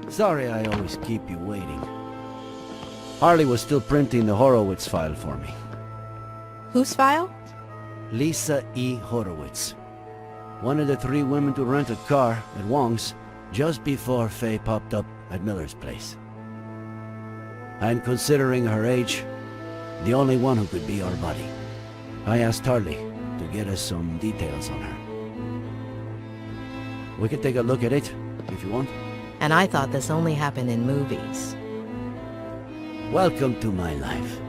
Sorry I always keep you waiting. Harley was still printing the Horowitz file for me. Whose file? Lisa E. Horowitz. One of the 3 women to rent a car at Wong's just before Faye popped up at Miller's place. And considering her age, the only one who could be our buddy. I asked Harley to get us some details on her. We could take a look at it, if you want. And I thought this only happened in movies. Welcome to my life.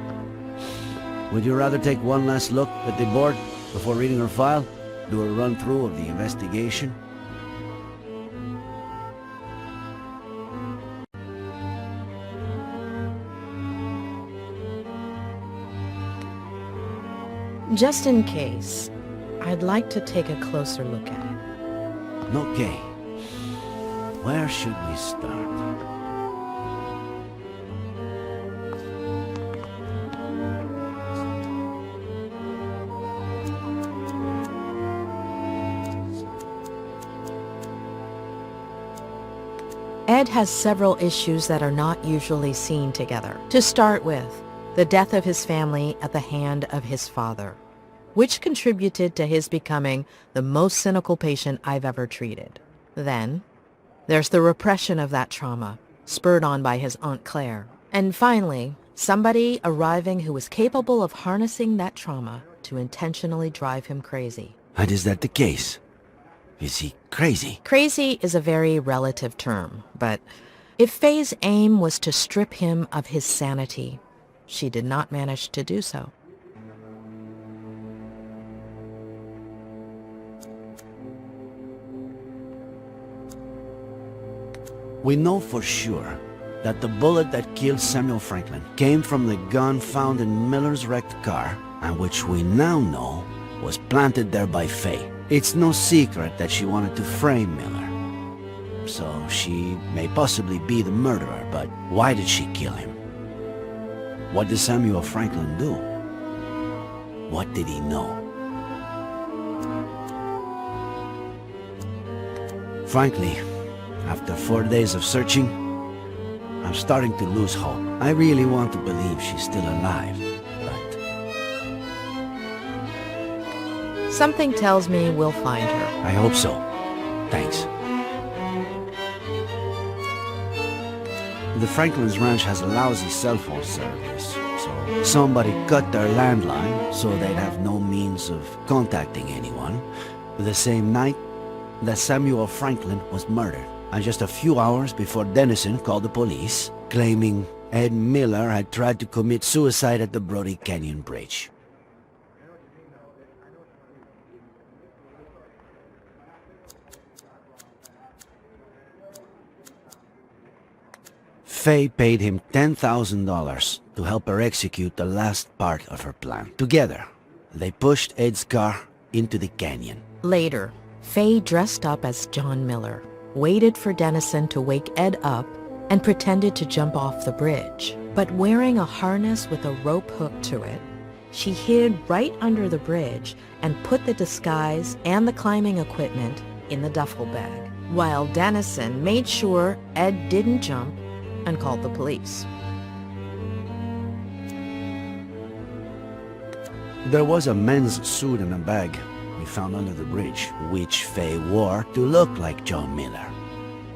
Would you rather take one last look at the board before reading her file? Do a run-through of the investigation? Just in case, I'd like to take a closer look at it. Okay. Where should we start? Ed has several issues that are not usually seen together. To start with, the death of his family at the hand of his father, which contributed to his becoming the most cynical patient I've ever treated. Then, there's the repression of that trauma, spurred on by his Aunt Claire. And finally, somebody arriving who was capable of harnessing that trauma to intentionally drive him crazy. And is that the case? Is he crazy? Crazy is a very relative term, but if Faye's aim was to strip him of his sanity, she did not manage to do so. We know for sure that the bullet that killed Samuel Franklin came from the gun found in Miller's wrecked car, and which we now know was planted there by Faye. It's no secret that she wanted to frame Miller. So she may possibly be the murderer, but why did she kill him? What did Samuel Franklin do? What did he know? Frankly, after 4 days of searching, I'm starting to lose hope. I really want to believe she's still alive, but... Something tells me we'll find her. I hope so. Thanks. The Franklin's ranch has a lousy cell phone service, so somebody cut their landline so they'd have no means of contacting anyone. The same night that Samuel Franklin was murdered, and just a few hours before Dennison called the police, claiming Ed Miller had tried to commit suicide at the Brody Canyon Bridge. Faye paid him $10,000 to help her execute the last part of her plan. Together, they pushed Ed's car into the canyon. Later, Faye dressed up as John Miller, waited for Dennison to wake Ed up, and pretended to jump off the bridge. But wearing a harness with a rope hook to it, she hid right under the bridge and put the disguise and the climbing equipment in the duffel bag, while Dennison made sure Ed didn't jump and called the police. There was a men's suit in a bag we found under the bridge, which Faye wore to look like John Miller,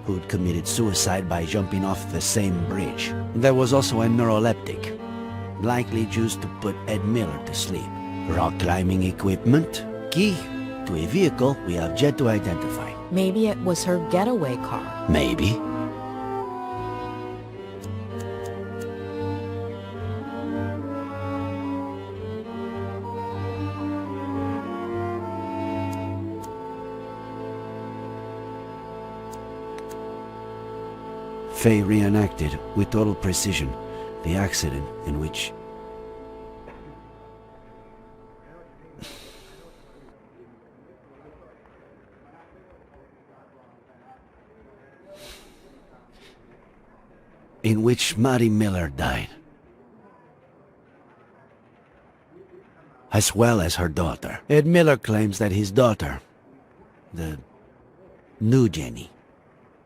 who'd committed suicide by jumping off the same bridge. There was also a neuroleptic, likely used to put Ed Miller to sleep. Rock climbing equipment, key to a vehicle we have yet to identify. Maybe it was her getaway car. Maybe. Faye reenacted with total precision the accident in which Mattie Miller died, as well as her daughter. Ed Miller claims that his daughter, the new Jenny,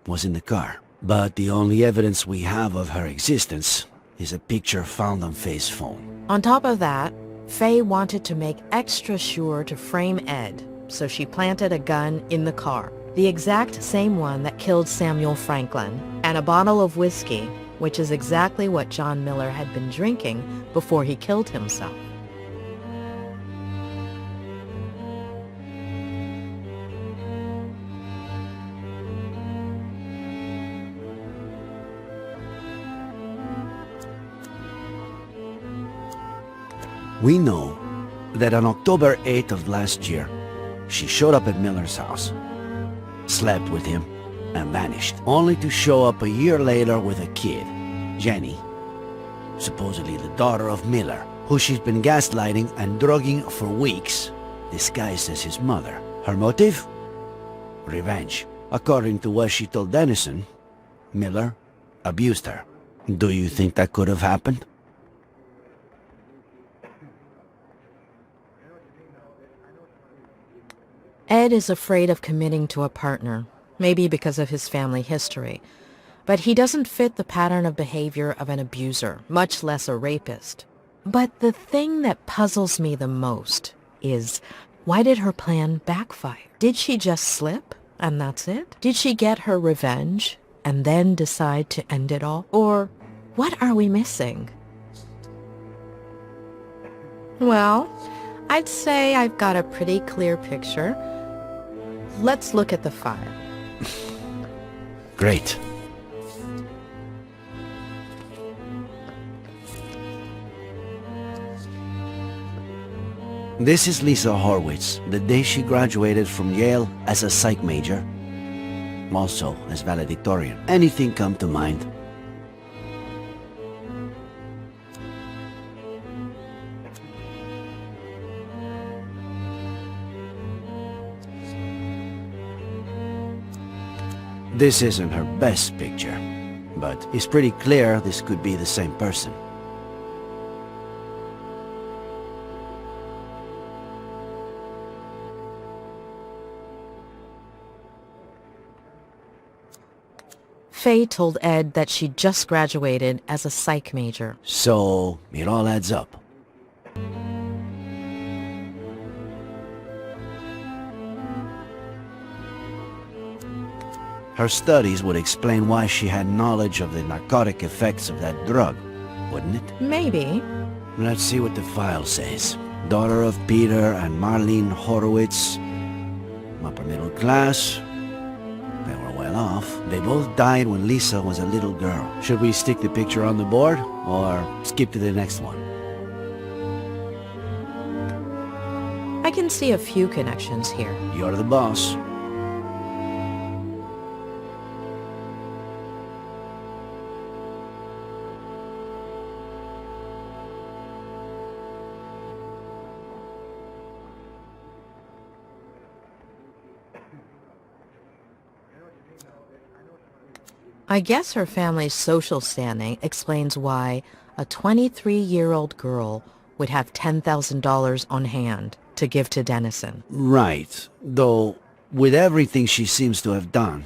was in the car. But the only evidence we have of her existence is a picture found on Faye's phone. On top of that, Faye wanted to make extra sure to frame Ed, so she planted a gun in the car, the exact same one that killed Samuel Franklin, and a bottle of whiskey, which is exactly what John Miller had been drinking before he killed himself. We know that on October 8th of last year, she showed up at Miller's house, slept with him, and vanished, only to show up a year later with a kid, Jenny, supposedly the daughter of Miller, who she's been gaslighting and drugging for weeks, disguised as his mother. Her motive? Revenge. According to what she told Dennison, Miller abused her. Do you think that could have happened? Ed is afraid of committing to a partner, maybe because of his family history. But he doesn't fit the pattern of behavior of an abuser, much less a rapist. But the thing that puzzles me the most is, why did her plan backfire? Did she just slip, and that's it? Did she get her revenge, and then decide to end it all? Or what are we missing? Well, I'd say I've got a pretty clear picture. Let's look at the file. Great. This is Lisa Horwitz, the day she graduated from Yale as a psych major, also as valedictorian. Anything come to mind? This isn't her best picture, but it's pretty clear this could be the same person. Faye told Ed that she just graduated as a psych major. So, it all adds up. Her studies would explain why she had knowledge of the narcotic effects of that drug, wouldn't it? Maybe. Let's see what the file says. Daughter of Peter and Marlene Horowitz, upper middle class. They were well off. They both died when Lisa was a little girl. Should we stick the picture on the board, or skip to the next one? I can see a few connections here. You're the boss. I guess her family's social standing explains why a 23-year-old girl would have $10,000 on hand to give to Dennison. Right. Though, with everything she seems to have done,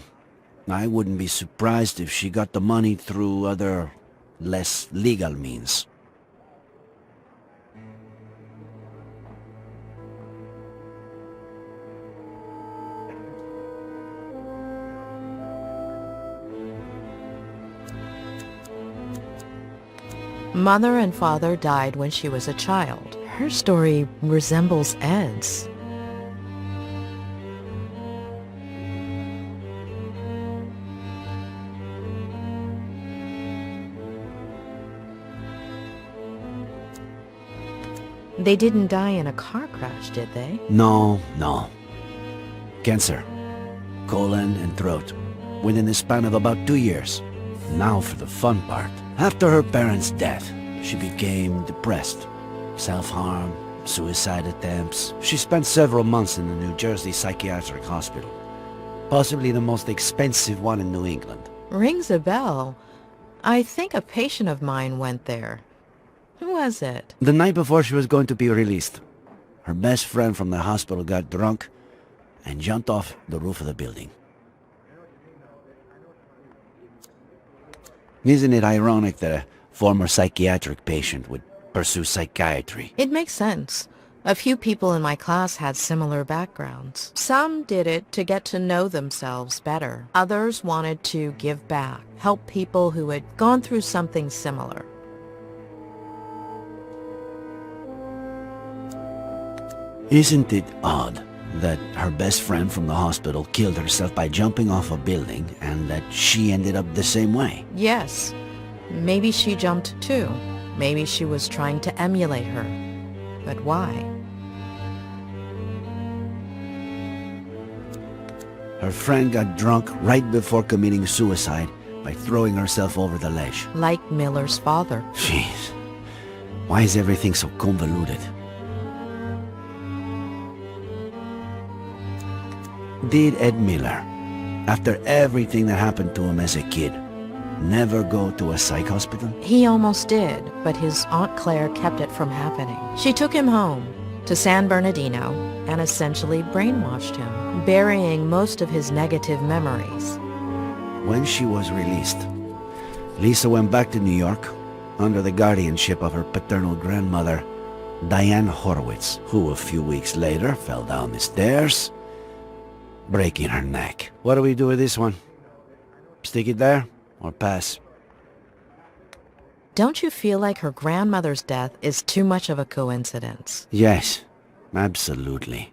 I wouldn't be surprised if she got the money through other, less legal means. Mother and father died when she was a child. Her story resembles Ed's. They didn't die in a car crash, did they? No. Cancer. Colon and throat. Within the span of about 2 years. Now for the fun part. After her parents' death, she became depressed. Self-harm, suicide attempts. She spent several months in the New Jersey Psychiatric Hospital. Possibly the most expensive one in New England. Rings a bell. I think a patient of mine went there. Who was it? The night before she was going to be released, her best friend from the hospital got drunk and jumped off the roof of the building. Isn't it ironic that a former psychiatric patient would pursue psychiatry? It makes sense. A few people in my class had similar backgrounds. Some did it to get to know themselves better. Others wanted to give back, help people who had gone through something similar. Isn't it odd that her best friend from the hospital killed herself by jumping off a building and that she ended up the same way? Yes. Maybe she jumped too. Maybe she was trying to emulate her. But why? Her friend got drunk right before committing suicide by throwing herself over the ledge. Like Miller's father. Jeez. Why is everything so convoluted? Did Ed Miller, after everything that happened to him as a kid, never go to a psych hospital? He almost did, but his Aunt Claire kept it from happening. She took him home to San Bernardino and essentially brainwashed him, burying most of his negative memories. When she was released, Lisa went back to New York under the guardianship of her paternal grandmother, Diane Horowitz, who a few weeks later fell down the stairs, breaking her neck. What do we do with this one? Stick it there or pass? Don't you feel like her grandmother's death is too much of a coincidence? Yes, absolutely.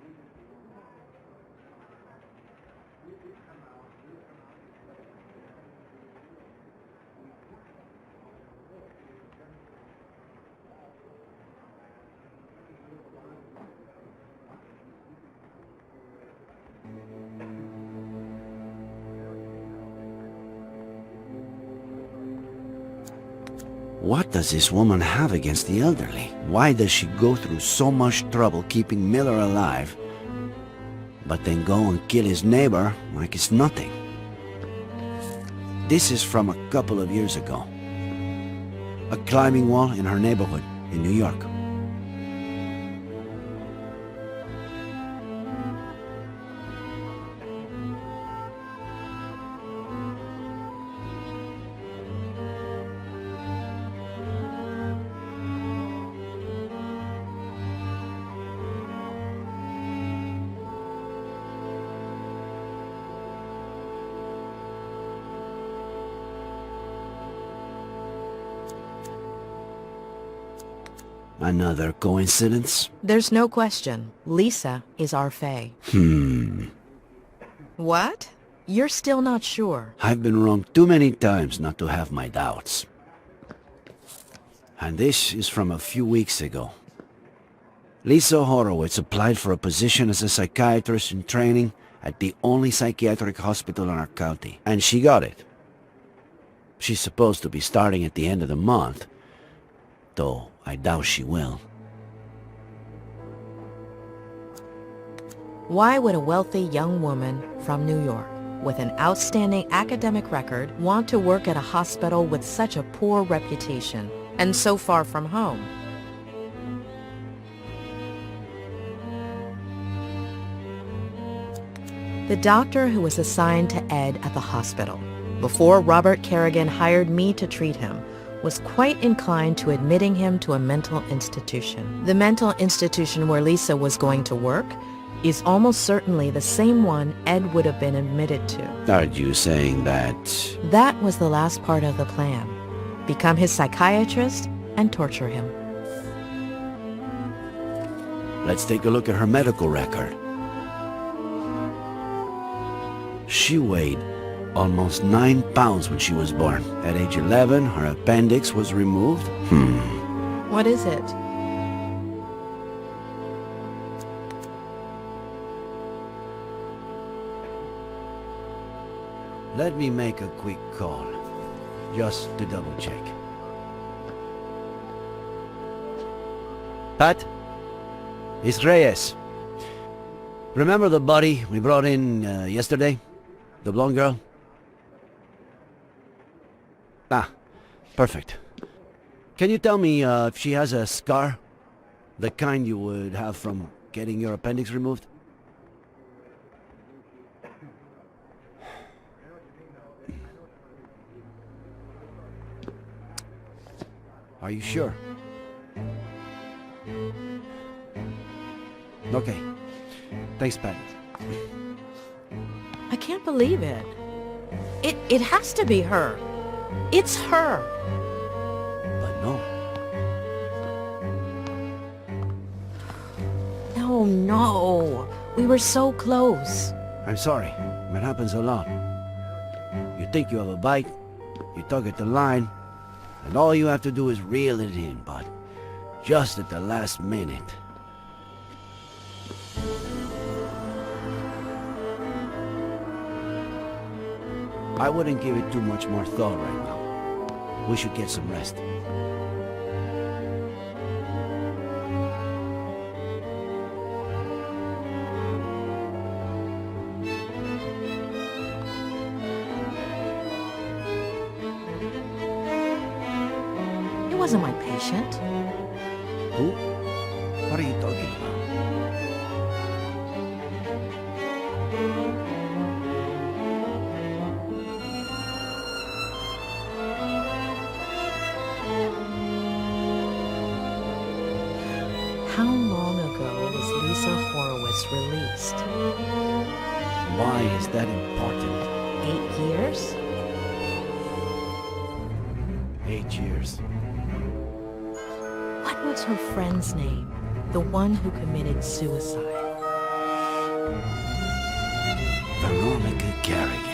What does this woman have against the elderly? Why does she go through so much trouble keeping Miller alive, but then go and kill his neighbor like it's nothing? This is from a couple of years ago. A climbing wall in her neighborhood in New York. Another coincidence? There's no question. Lisa is our Fae. What? You're still not sure? I've been wrong too many times not to have my doubts. And this is from a few weeks ago. Lisa Horowitz applied for a position as a psychiatrist in training at the only psychiatric hospital in our county, and she got it. She's supposed to be starting at the end of the month, though I doubt she will. Why would a wealthy young woman from New York with an outstanding academic record want to work at a hospital with such a poor reputation and so far from home? The doctor who was assigned to Ed at the hospital before Robert Kerrigan hired me to treat him was quite inclined to admitting him to a mental institution. The mental institution where Lisa was going to work is almost certainly the same one Ed would have been admitted to. Are you saying that... That was the last part of the plan. Become his psychiatrist and torture him. Let's take a look at her medical record. She weighed almost 9 pounds when she was born. At age 11, her appendix was removed. What is it? Let me make a quick call, just to double check. Pat? It's Reyes. Remember the body we brought in yesterday? The blonde girl? Ah, perfect. Can you tell me if she has a scar? The kind you would have from getting your appendix removed? Are you sure? Okay. Thanks, Pat. I can't believe it. It has to be her. It's her. But no. No, no. We were so close. I'm sorry. It happens a lot. You think you have a bite, you tug at the line, and all you have to do is reel it in, but just at the last minute. I wouldn't give it too much more thought right now. We should get some rest. It wasn't my patient. Who? What are you talking about? How long ago was Lisa Horowitz released? Why is that important? 8 years? 8 years. What was her friend's name? The one who committed suicide. Veronica Garrigan.